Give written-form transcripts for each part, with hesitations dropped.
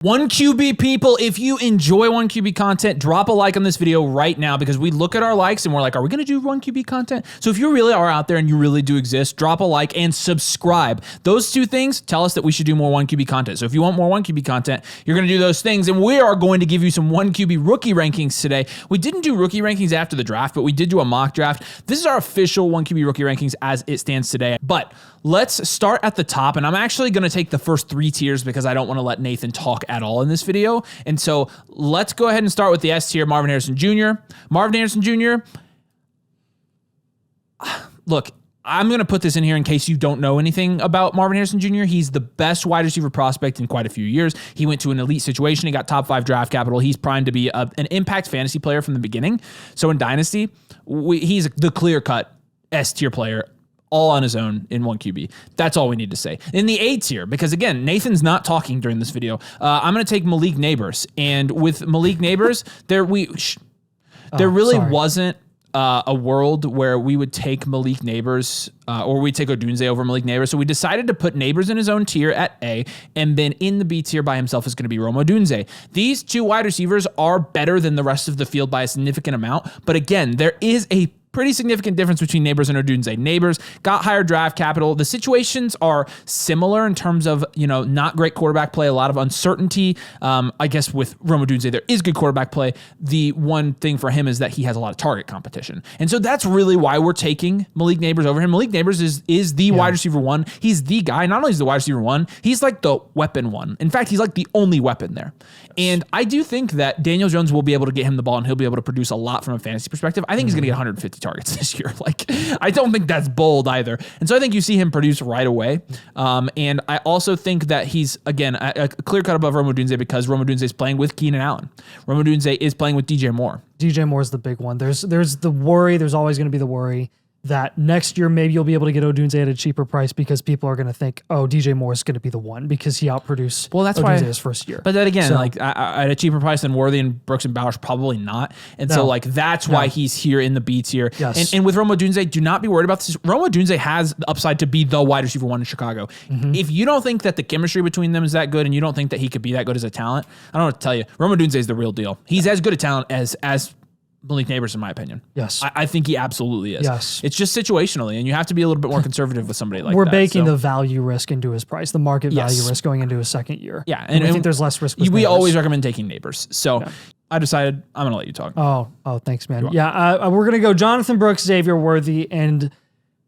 One QB people, if you enjoy one QB content, drop a like on this video right now because we look at our likes and we're like, are we going to do one QB content? So if you really are out there and you really do exist, drop a like and subscribe. Those two things tell us that we should do more one QB content. So if you want more one QB content, you're going to do those things, and we are going to give you some one QB rookie rankings today. We didn't do rookie rankings after the draft, but we did do a mock draft. This is our official one QB rookie rankings as it stands today. But let's start at the top, and I'm actually going to take the first 3 tiers because I don't want to let Nathan talk at all in this video. And so let's go ahead and start with the S tier, Marvin Harrison Jr. Marvin Harrison Jr., look, I'm going to put this in here in case you don't know anything about Marvin Harrison Jr. He's the best wide receiver prospect in quite a few years. He went to an elite situation. He got top 5 draft capital. He's primed to be an impact fantasy player from the beginning. So in Dynasty, he's the clear-cut S tier player, all on his own in one QB. That's all we need to say. In the A tier, because again, Nathan's not talking during this video, I'm going to take Malik Neighbors. And with Malik Neighbors, there really wasn't a world where we would take Malik Neighbors or we'd take Odunze over Malik Neighbors. So we decided to put Neighbors in his own tier at A, and then in the B tier by himself is going to be Rome Odunze. These two wide receivers are better than the rest of the field by a significant amount. But again, there is a pretty significant difference between Neighbors and Odunze. Neighbors got higher draft capital. The situations are similar in terms of, not great quarterback play, a lot of uncertainty. I guess with Rome Odunze, there is good quarterback play. The one thing for him is that he has a lot of target competition. And so that's really why we're taking Malik Neighbors over him. Malik Neighbors is the wide receiver one. He's the guy. Not only is the wide receiver one, he's like the weapon one. In fact, he's like the only weapon there. And I do think that Daniel Jones will be able to get him the ball and he'll be able to produce a lot from a fantasy perspective. I think he's going to get 150 targets this year. I don't think that's bold either. And so I think you see him produce right away. And I also think that he's, again, a clear cut above Rome Odunze because Rome Odunze is playing with Keenan Allen. Rome Odunze is playing with DJ Moore. DJ Moore is the big one. There's the worry. There's always going to be the worry that next year maybe you'll be able to get Odunze at a cheaper price because people are going to think, oh, DJ Moore is going to be the one because he outproduced Odunze his first year. But then again, at a cheaper price than Worthy and Brooks and Bowers, probably not. And so that's why he's here in the B tier. Yes. And with Rome Odunze, do not be worried about this. Rome Odunze has the upside to be the wide receiver one in Chicago. Mm-hmm. If you don't think that the chemistry between them is that good and you don't think that he could be that good as a talent, I don't know what to tell you. Rome Odunze is the real deal. He's as good a talent as Malik Neighbors, in my opinion. Yes. I think he absolutely is. Yes. It's just situationally, and you have to be a little bit more conservative with somebody like that. We're baking the value risk into his price, the market value risk going into his second year. Yeah. And I think there's less risk with We Neighbors. always recommend taking Neighbors. So I decided I'm going to let you talk. Oh, thanks, man. Yeah, we're going to go Jonathan Brooks, Xavier Worthy, and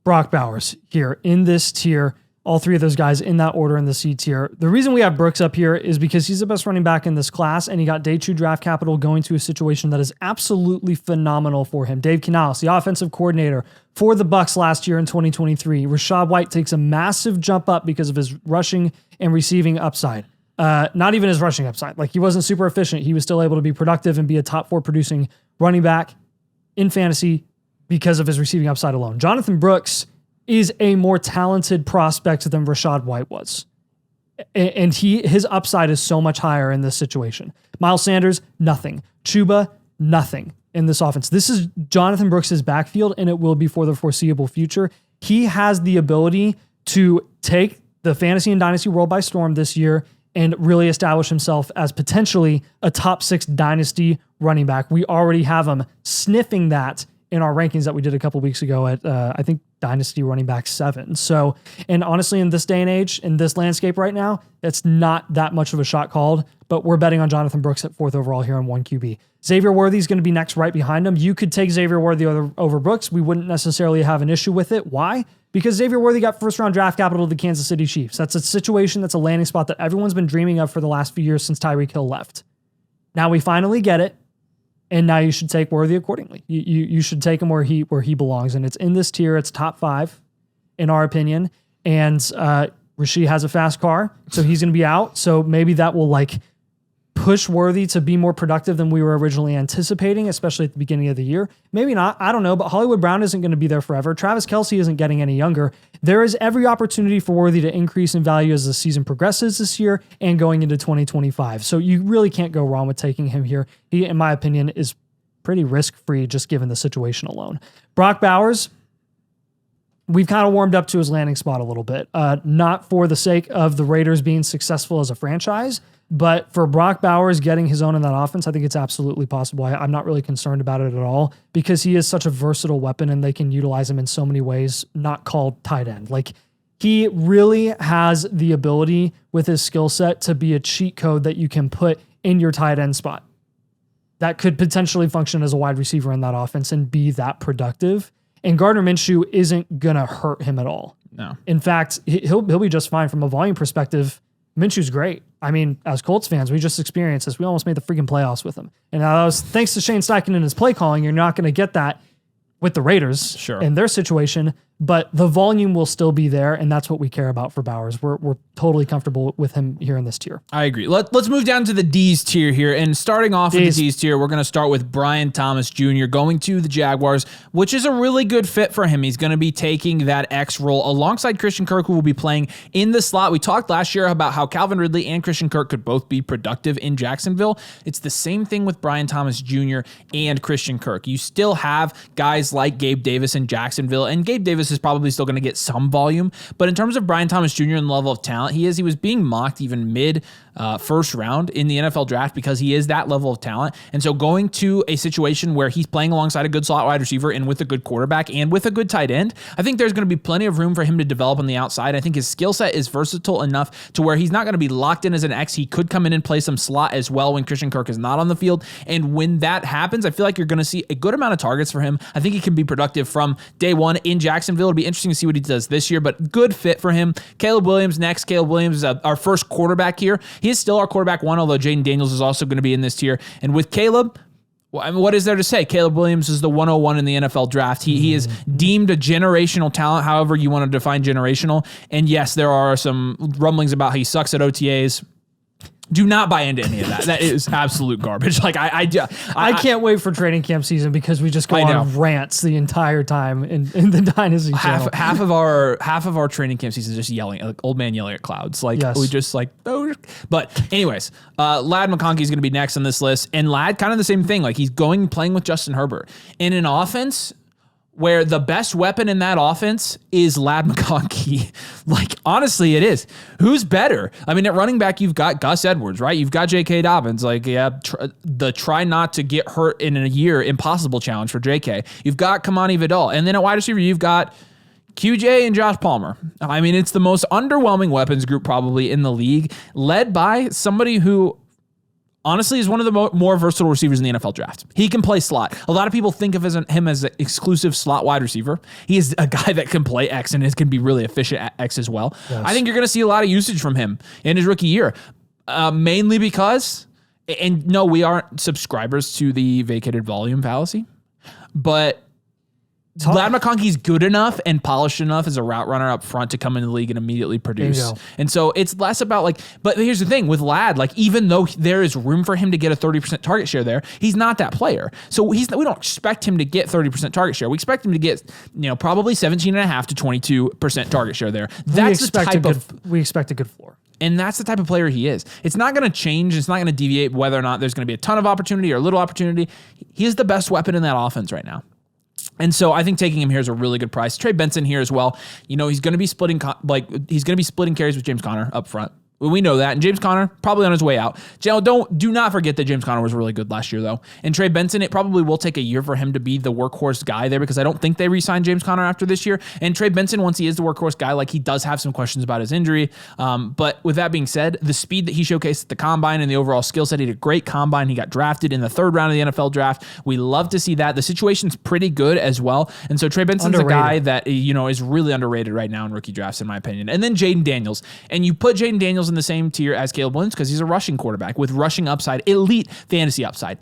Brock Bowers here in this tier. All 3 of those guys in that order in the C tier. The reason we have Brooks up here is because he's the best running back in this class, and he got day 2 draft capital going to a situation that is absolutely phenomenal for him. Dave Canales, the offensive coordinator for the Bucs last year in 2023. Rashad White takes a massive jump up because of his rushing and receiving upside. Not even his rushing upside. He wasn't super efficient. He was still able to be productive and be a top 4 producing running back in fantasy because of his receiving upside alone. Jonathan Brooks is a more talented prospect than Rashad White was. And his upside is so much higher in this situation. Miles Sanders, nothing. Chuba, nothing in this offense. This is Jonathan Brooks' backfield, and it will be for the foreseeable future. He has the ability to take the fantasy and dynasty world by storm this year and really establish himself as potentially a top 6 dynasty running back. We already have him sniffing that in our rankings that we did a couple weeks ago at, I think, Dynasty running back 7. So, and honestly, in this day and age, in this landscape right now, it's not that much of a shot called, but we're betting on Jonathan Brooks at 4th overall here in 1 QB. Xavier Worthy is going to be next right behind him. You could take Xavier Worthy over Brooks. We wouldn't necessarily have an issue with it. Why? Because Xavier Worthy got 1st-round draft capital to the Kansas City Chiefs. That's a situation, that's a landing spot that everyone's been dreaming of for the last few years since Tyreek Hill left. Now we finally get it. And now you should take Worthy accordingly. You should take him where he belongs. And it's in this tier. It's top 5, in our opinion. And Rasheed has a fast car, so he's going to be out. So maybe that will push Worthy to be more productive than we were originally anticipating, especially at the beginning of the year. Maybe not. I don't know. But Hollywood Brown isn't going to be there forever. Travis Kelce isn't getting any younger. There is every opportunity for Worthy to increase in value as the season progresses this year and going into 2025. So you really can't go wrong with taking him here. He, in my opinion, is pretty risk-free just given the situation alone. Brock Bowers, we've kind of warmed up to his landing spot a little bit. Not for the sake of the Raiders being successful as a franchise, but for Brock Bowers getting his own in that offense, I think it's absolutely possible. I'm not really concerned about it at all because he is such a versatile weapon and they can utilize him in so many ways, not called tight end. Like, he really has the ability with his skill set to be a cheat code that you can put in your tight end spot that could potentially function as a wide receiver in that offense and be that productive. And Gardner Minshew isn't going to hurt him at all. No. In fact, he'll be just fine from a volume perspective. Minshew's great. I mean, as Colts fans, we just experienced this. We almost made the freaking playoffs with him. And that was thanks to Shane Steichen and his play calling. You're not going to get that with the Raiders in their situation, but the volume will still be there, and that's what we care about for Bowers. We're totally comfortable with him here in this tier. I agree. Let's move down to the D's tier here, and starting off with the D's tier, we're going to start with Brian Thomas Jr. going to the Jaguars, which is a really good fit for him. He's going to be taking that X role alongside Christian Kirk, who will be playing in the slot. We talked last year about how Calvin Ridley and Christian Kirk could both be productive in Jacksonville. It's the same thing with Brian Thomas Jr. and Christian Kirk. You still have guys like Gabe Davis in Jacksonville, and Gabe Davis is probably still going to get some volume, but in terms of Brian Thomas Jr. and the level of talent he was being mocked even mid first round in the NFL draft because he is that level of talent. And so going to a situation where he's playing alongside a good slot wide receiver and with a good quarterback and with a good tight end, I think there's going to be plenty of room for him to develop on the outside. I think his skill set is versatile enough to where he's not going to be locked in as an X. He could come in and play some slot as well when Christian Kirk is not on the field. And when that happens, I feel like you're going to see a good amount of targets for him. I think he can be productive from day one in Jacksonville. It'll be interesting to see what he does this year, but good fit for him. Caleb Williams next. Caleb Williams is our first quarterback here. He is still our quarterback one, although Jaden Daniels is also going to be in this tier. And with Caleb, well, I mean, what is there to say? Caleb Williams is the 101 in the NFL draft. He is deemed a generational talent, however you want to define generational. And yes, there are some rumblings about how he sucks at OTAs. Do not buy into any of that. That is absolute garbage. Like I can't wait for training camp season because we just go on rants the entire time in the Dynasty Channel. Half of our training camp season is just yelling, like old man yelling at clouds. Like we just like, oh. But anyways, Ladd McConkey is going to be next on this list, and Ladd kind of the same thing. Like he's playing with Justin Herbert in an offense where the best weapon in that offense is Ladd McConkey. Like, honestly, it is. Who's better? I mean, at running back, you've got Gus Edwards, right? You've got J.K. Dobbins. Like, the try not to get hurt in a year impossible challenge for J.K. You've got Kamani Vidal. And then at wide receiver, you've got QJ and Josh Palmer. I mean, it's the most underwhelming weapons group probably in the league, led by somebody who honestly is one of the more versatile receivers in the NFL draft. He can play slot. A lot of people think of him as an exclusive slot wide receiver. He is a guy that can play X and can be really efficient at X as well. Yes. I think you're going to see a lot of usage from him in his rookie year, mainly because, and no, we aren't subscribers to the vacated volume fallacy, but Ladd McConkey's good enough and polished enough as a route runner up front to come into the league and immediately produce. And so it's less about like, but here's the thing with Ladd, like even though there is room for him to get a 30% target share there, he's not that player. So we don't expect him to get 30% target share. We expect him to get, probably 17.5 to 22% target share there. That's we expect a good floor. And that's the type of player he is. It's not going to change. It's not going to deviate whether or not there's going to be a ton of opportunity or little opportunity. He is the best weapon in that offense right now. And so I think taking him here is a really good price. Trey Benson here as well. He's going to be splitting carries with James Conner up front. We know that. And James Conner, probably on his way out. Do not forget that James Conner was really good last year, though. And Trey Benson, it probably will take a year for him to be the workhorse guy there because I don't think they re-signed James Conner after this year. And Trey Benson, once he is the workhorse guy, like he does have some questions about his injury. But with that being said, the speed that he showcased at the combine and the overall skill set, he had a great combine. He got drafted in the third round of the NFL draft. We love to see that. The situation's pretty good as well. And so Trey Benson's a guy that, is really underrated right now in rookie drafts, in my opinion. And then Jaden Daniels. And you put Jaden Daniels in the same tier as Caleb Williams because he's a rushing quarterback with rushing upside, elite fantasy upside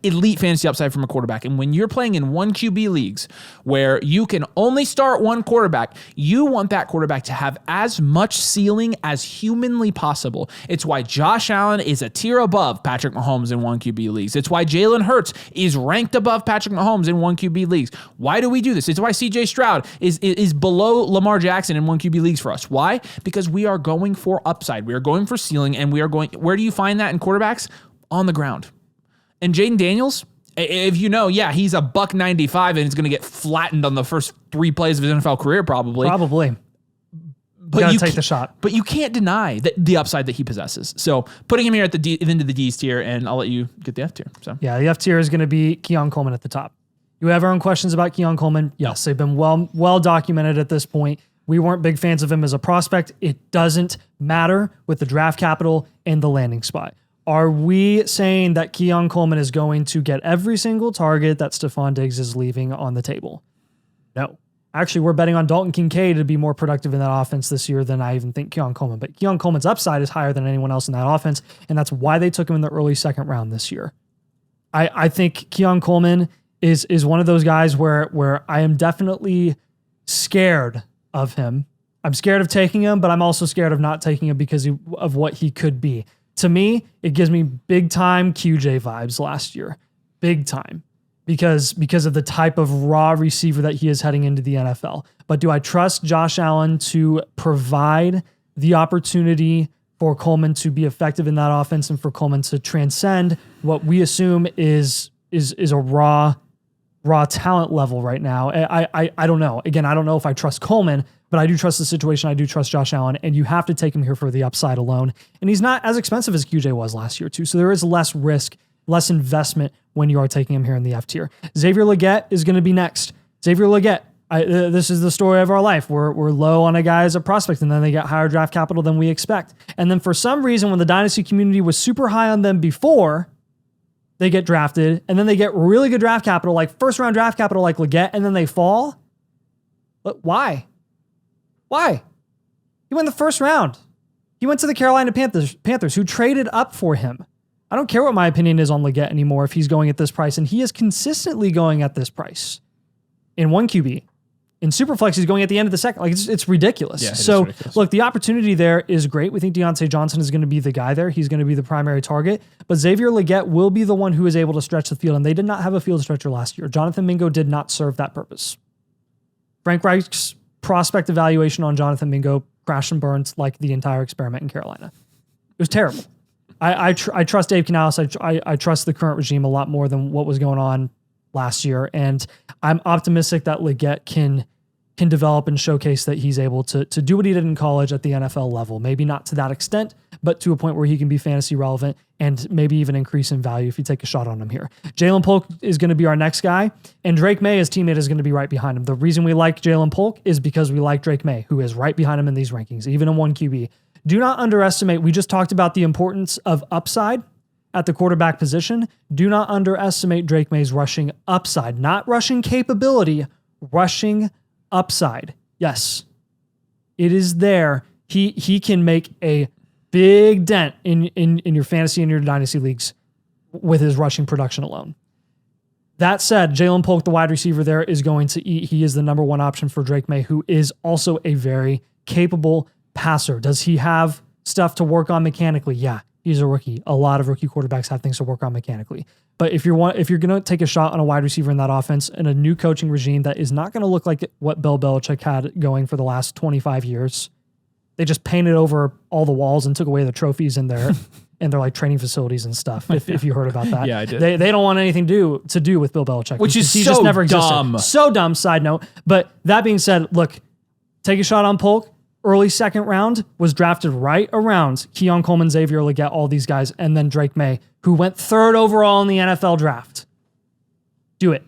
from a quarterback. And when you're playing in 1 QB leagues where you can only start one quarterback, you want that quarterback to have as much ceiling as humanly possible. It's why Josh Allen is a tier above Patrick Mahomes in 1 QB leagues. It's why Jalen Hurts is ranked above Patrick Mahomes in 1 QB leagues. Why do we do this? It's why CJ Stroud is below Lamar Jackson in 1 QB leagues for us. Why? Because we are going for upside. We are going for ceiling, and we are going. Where do you find that in quarterbacks? On the ground. And Jaden Daniels, If you know, yeah, he's a $195 and he's going to get flattened on the first 3 plays of his NFL career, probably. But you take the shot. But you can't deny the upside that he possesses. So putting him here at the into the D's tier, and I'll let you get the F tier. So yeah, the F tier is going to be Keon Coleman at the top. You have our own questions about Keon Coleman? Yes, they've been well documented at this point. We weren't big fans of him as a prospect. It doesn't matter with the draft capital and the landing spot. Are we saying that Keon Coleman is going to get every single target that Stephon Diggs is leaving on the table? No. Actually, we're betting on Dalton Kincaid to be more productive in that offense this year than I even think Keon Coleman. But Keon Coleman's upside is higher than anyone else in that offense, and that's why they took him in the early second round this year. I think Keon Coleman is one of those guys where I am definitely scared of him. I'm scared of taking him, but I'm also scared of not taking him because of what he could be. To me, it gives me big time QJ vibes last year. Big time. Because of the type of raw receiver that he is heading into the NFL. But do I trust Josh Allen to provide the opportunity for Coleman to be effective in that offense and for Coleman to transcend what we assume is a raw talent level right now? I don't know. Again, I don't know if I trust Coleman, but I do trust the situation. I do trust Josh Allen, and you have to take him here for the upside alone. And he's not as expensive as QJ was last year too. So there is less risk, less investment when you are taking him here in the F tier. Xavier Legette is going to be next. Xavier Legette, this is the story of our life. We're low on a guy as a prospect, and then they get higher draft capital than we expect. And then for some reason, when the dynasty community was super high on them before, they get drafted, and then they get really good draft capital, like first round draft capital like Legette, and then they fall. But why? He went the first round. He went to the Carolina Panthers, who traded up for him. I don't care what my opinion is on Legette anymore if he's going at this price, and he is consistently going at this price. In 1 QB. In Superflex, he's going at the end of the second. Like, it's ridiculous. Yeah, so, ridiculous. Look, the opportunity there is great. We think Deontay Johnson is going to be the guy there. He's going to be the primary target. But Xavier Legette will be the one who is able to stretch the field, and they did not have a field stretcher last year. Jonathan Mingo did not serve that purpose. Frank Reich's prospect evaluation on Jonathan Mingo crashed and burned like the entire experiment in Carolina. It was terrible. I trust Dave Canales. I trust the current regime a lot more than what was going on last year, and I'm optimistic that Legette can develop and showcase that he's able to do what he did in college at the NFL level. Maybe not to that extent, but to a point where he can be fantasy relevant and maybe even increase in value if you take a shot on him here. Jalen Polk is going to be our next guy, and Drake May, his teammate, is going to be right behind him. The reason we like Jalen Polk is because we like Drake May, who is right behind him in these rankings, even in 1 QB. Do not underestimate, we just talked about the importance of upside at the quarterback position. Do not underestimate Drake May's rushing upside, not rushing capability, rushing upside. Yes, it is there. He can make a big dent in your fantasy and your dynasty leagues with his rushing production alone. That said, Jalen Polk, the wide receiver there, is going to eat. He is the number 1 option for Drake May, who is also a very capable passer. Does he have stuff to work on mechanically? Yeah, he's a rookie. A lot of rookie quarterbacks have things to work on mechanically. But if you're going to take a shot on a wide receiver in that offense in a new coaching regime that is not going to look like what Bill Belichick had going for the last 25 years, they just painted over all the walls and took away the trophies in their like training facilities and stuff. If you heard about that, yeah, I did. They don't want anything to do with Bill Belichick, which is he so just never existed. dumb. So dumb. Side note. But that being said, look, take a shot on Polk. Early second round, was drafted right around Keon Coleman, Xavier Legette, all these guys, and then Drake May, who went 3rd overall in the NFL draft. Do it.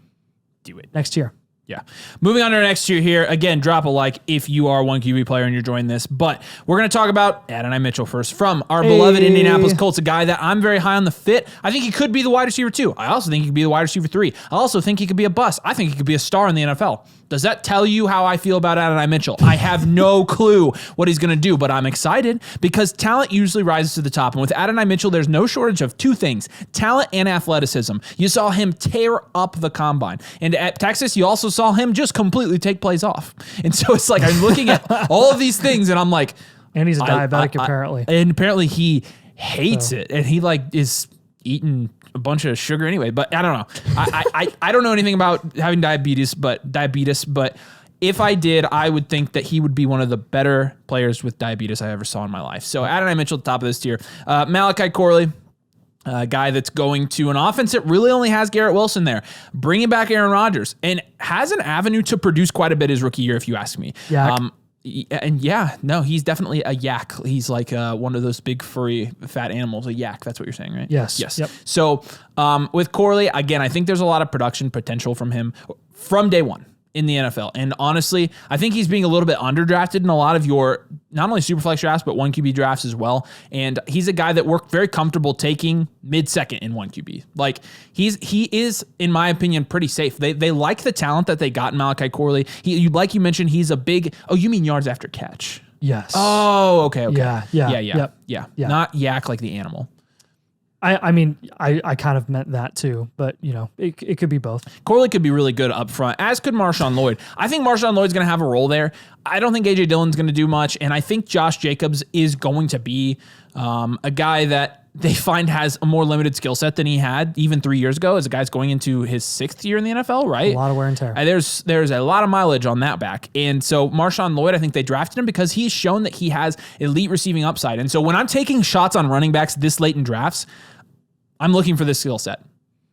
Next year. Yeah. Moving on to our next tier here. Again, drop a like if you are a 1 QB player and you're joining this. But we're going to talk about Adonai Mitchell first from our beloved Indianapolis Colts, a guy that I'm very high on the fit. I think he could be the wide receiver 2. I also think he could be the wide receiver 3. I also think he could be a bust. I think he could be a star in the NFL. Does that tell you how I feel about Adonai Mitchell? I have no clue what he's going to do, but I'm excited because talent usually rises to the top. And with Adonai Mitchell, there's no shortage of 2 things, talent and athleticism. You saw him tear up the combine. And at Texas, you also saw him just completely take plays off. And so it's like I'm looking at all of these things and I'm like... And he's a diabetic, apparently. And apparently he hates it. And he is eating a bunch of sugar anyway, but I don't know. I don't know anything about having diabetes, but if I did, I would think that he would be one of the better players with diabetes I ever saw in my life. So Adonai Mitchell, top of this tier. Malachi Corley, A guy that's going to an offense that really only has Garrett Wilson there, bringing back Aaron Rodgers, and has an avenue to produce quite a bit his rookie year, if you ask me. Yeah. He's definitely a yak. He's like one of those big furry fat animals, a yak. That's what you're saying, right? Yes. Yep. So with Corley, again, I think there's a lot of production potential from him from day one in the NFL. And honestly, I think he's being a little bit underdrafted in a lot of your, not only Superflex drafts, but 1QB drafts as well. And he's a guy that we're very comfortable taking mid-second in 1QB. Like he is, in my opinion, pretty safe. They like the talent that they got in Malachi Corley. Like you mentioned, he's a big, you mean yards after catch? Yes. Oh, okay. Yeah. Yeah. Yeah. Not yak like the animal. I mean, I kind of meant that too, but it could be both. Corley could be really good up front, as could Marshawn Lloyd. I think Marshawn Lloyd's going to have a role there. I don't think A.J. Dillon's going to do much, and I think Josh Jacobs is going to be a guy that they find has a more limited skill set than he had even 3 years ago, as a guy's going into his 6th year in the NFL, right? A lot of wear and tear. There's a lot of mileage on that back. And so Marshawn Lloyd, I think they drafted him because he's shown that he has elite receiving upside. And so when I'm taking shots on running backs this late in drafts, I'm looking for this skill set.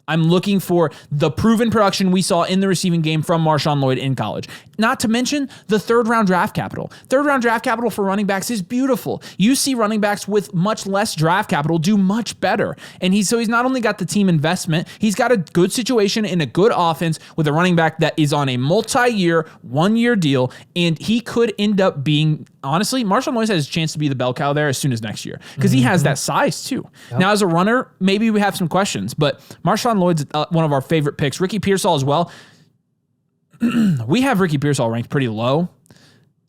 I'm looking for the proven production we saw in the receiving game from Marshawn Lloyd in college. Not to mention the 3rd-round draft capital. 3rd-round draft capital for running backs is beautiful. You see running backs with much less draft capital do much better. And he's not only got the team investment, he's got a good situation in a good offense with a running back that is on a multi-year, 1-year deal, and he could end up being, honestly, Marshawn Lloyd has a chance to be the bell cow there as soon as next year because he has that size too. Yep. Now, as a runner, maybe we have some questions, but Marshawn Lloyd's one of our favorite picks. Ricky Pearsall as well. We have Ricky Pearsall ranked pretty low.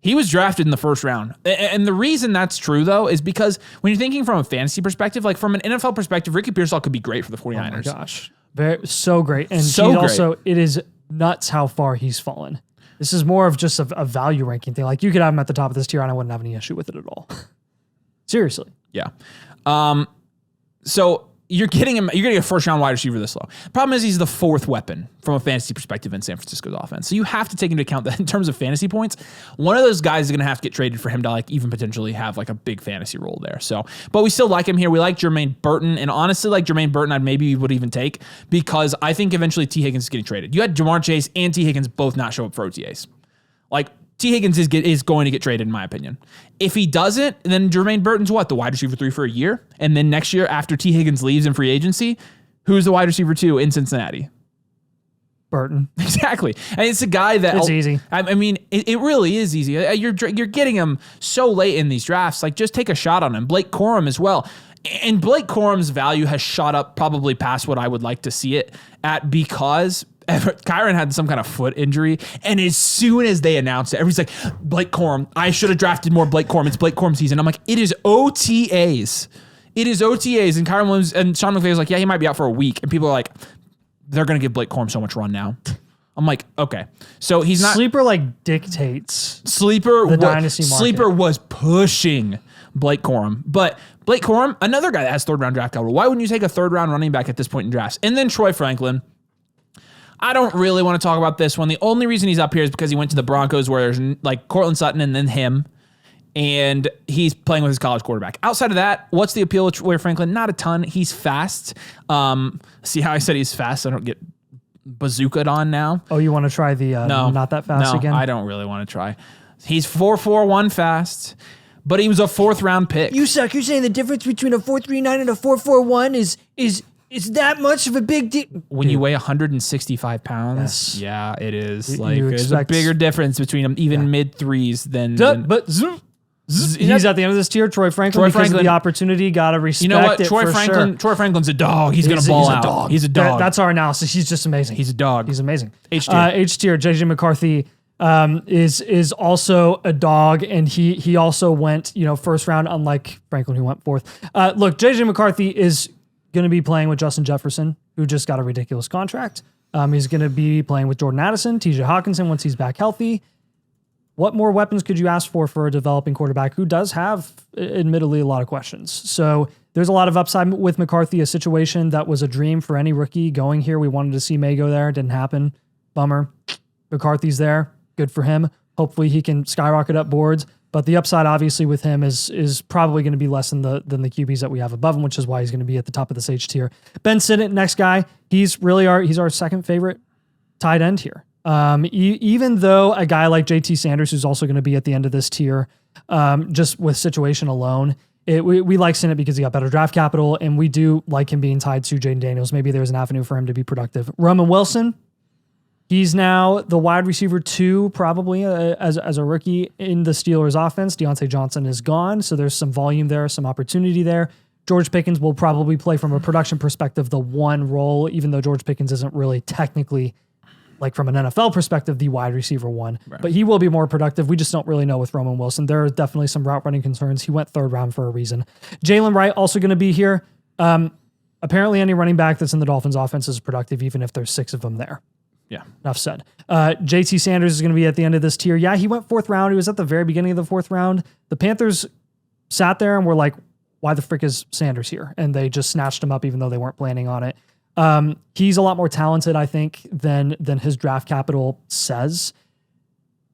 He was drafted in the 1st round. And the reason that's true, though, is because when you're thinking from a fantasy perspective, like from an NFL perspective, Ricky Pearsall could be great for the 49ers. Oh my gosh. So great. And it is nuts how far he's fallen. This is more of just a value ranking thing. Like you could have him at the top of this tier and I wouldn't have any issue with it at all. Seriously. Yeah. So you're getting a 1st-round wide receiver this low. Problem is he's the 4th weapon from a fantasy perspective in San Francisco's offense. So you have to take into account that in terms of fantasy points, one of those guys is going to have to get traded for him to like even potentially have like a big fantasy role there. So, but we still like him here. We like Jermaine Burton, and honestly, like Jermaine Burton, I'd maybe would even take because I think eventually T. Higgins is getting traded. You had Jamar Chase and T. Higgins both not show up for OTAs. Like T. Higgins is going to get traded, in my opinion. If he doesn't, then Jermaine Burton's what? The wide receiver 3 for a year? And then next year, after T. Higgins leaves in free agency, who's the wide receiver 2 in Cincinnati? Burton. Exactly. And it's a guy that... It's easy. I mean, it really is easy. You're getting him so late in these drafts. Like, just take a shot on him. Blake Corum as well. And Blake Corum's value has shot up probably past what I would like to see it at because... Kyron had some kind of foot injury, and as soon as they announced it, everybody's like, Blake Corum, I should have drafted more Blake Corum. It's Blake Corum season. I'm like, it is OTAs. It is OTAs. And Kyron Williams and Sean McVay was like, yeah, he might be out for a week. And people are like, they're going to give Blake Corum so much run now. I'm like, okay. So he's not... Sleeper like dictates the Dynasty market. Sleeper was pushing Blake Corum. But Blake Corum, another guy that has 3rd-round draft capital. Why wouldn't you take a 3rd-round running back at this point in drafts? And then Troy Franklin. I don't really want to talk about this one. The only reason he's up here is because he went to the Broncos where there's like Cortland Sutton and then him, and he's playing with his college quarterback. Outside of that, what's the appeal with Troy Franklin? Not a ton. He's fast. See how I said he's fast? I don't get bazookaed on now. Oh, you want to try the not that fast again? No, I don't really want to try. He's 4.41 fast, but he was a 4th-round pick. You suck. You're saying the difference between a 4.39 and a 4.41 is that much of a big deal? When you weigh 165 pounds, yes. Yeah, it is. There's a bigger difference between them, even mid-3s than... But he's at the end of this tier, Troy Franklin, because of the opportunity. Got to respect it. You know what? Troy Franklin's a dog. He's going to ball out. He's a dog. That's our analysis. He's just amazing. He's a dog. He's amazing. H tier. H tier, JJ McCarthy is also a dog, and he also went 1st round, unlike Franklin who went 4th. Look, JJ McCarthy is going to be playing with Justin Jefferson, who just got a ridiculous contract. He's going to be playing with Jordan Addison, TJ Hawkinson once he's back healthy. What more weapons could you ask for a developing quarterback who does have, admittedly, a lot of questions? So there's a lot of upside with McCarthy, a situation that was a dream for any rookie going here. We wanted to see May go there. It didn't happen. Bummer. McCarthy's there. Good for him. Hopefully he can skyrocket up boards. But the upside, obviously, with him is probably going to be less than the QBs that we have above him, which is why he's going to be at the top of this H tier. Ben Sinnott, next guy, he's really our second favorite tight end here. Even though a guy like JT Sanders, who's also going to be at the end of this tier, just with situation alone, we like Sinnott because he got better draft capital, and we do like him being tied to Jaden Daniels. Maybe there's an avenue for him to be productive. Roman Wilson, he's now the wide receiver 2, probably as a rookie in the Steelers offense. Deontay Johnson is gone, so there's some volume there, some opportunity there. George Pickens will probably play from a production perspective the one role, even though George Pickens isn't really technically, like from an NFL perspective, the wide receiver 1. Right. But he will be more productive. We just don't really know with Roman Wilson. There are definitely some route running concerns. He went 3rd round for a reason. Jalen Wright also going to be here. Apparently any running back that's in the Dolphins offense is productive, even if there's 6 of them there. Yeah. Enough said. JT Sanders is going to be at the end of this tier. Yeah, he went 4th round. He was at the very beginning of the 4th round. The Panthers sat there and were like, why the frick is Sanders here? And they just snatched him up even though they weren't planning on it. He's a lot more talented, I think, than his draft capital says.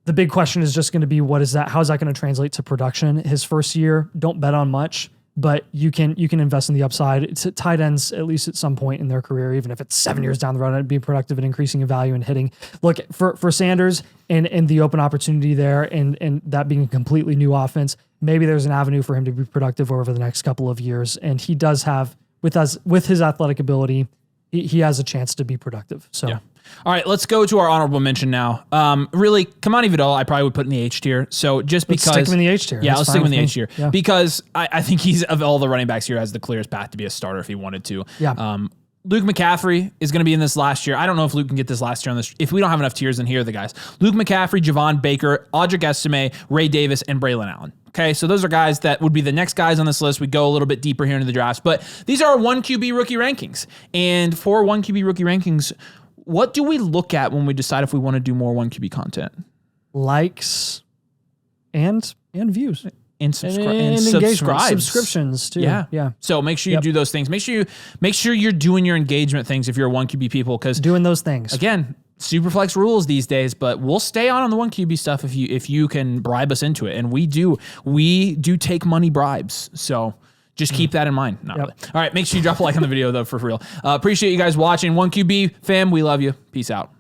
The big question is just going to be, how is that going to translate to production? His first year, don't bet on much, but you can invest in the upside. It's tight ends, at least at some point in their career, even if it's 7 years down the road, and be productive and increasing in value and hitting. Look, for Sanders and the open opportunity there and that being a completely new offense, maybe there's an avenue for him to be productive over the next couple of years. And he does have, with his athletic ability, he has a chance to be productive. So, yeah. All right, let's go to our honorable mention now. Really, Kamani Vidal, I probably would put in the H tier. So just because, let's stick him in the H tier. Yeah, let's stick him in the H tier because I think he's, of all the running backs here, has the clearest path to be a starter if he wanted to. Yeah. Luke McCaffrey is going to be in this last year. I don't know if Luke can get this last year on this. If we don't have enough tiers, then here are the guys: Luke McCaffrey, Javon Baker, Audric Estime, Ray Davis, and Braylon Allen. Okay, so those are guys that would be the next guys on this list. We go a little bit deeper here into the drafts, but these are our 1 QB rookie rankings. And for 1 QB rookie rankings, what do we look at when we decide if we want to do more 1 QB content? Likes and views. And subscriptions too. Yeah. So make sure you do those things. Make sure you're doing your engagement things if you're a 1 QB people, because doing those things. Again, Superflex rules these days, but we'll stay on the 1 QB stuff if you can bribe us into it, and we do take money bribes. So just keep that in mind. Not really. All right, make sure you drop a like on the video though for real. Appreciate you guys watching. 1 QB fam, we love you. Peace out.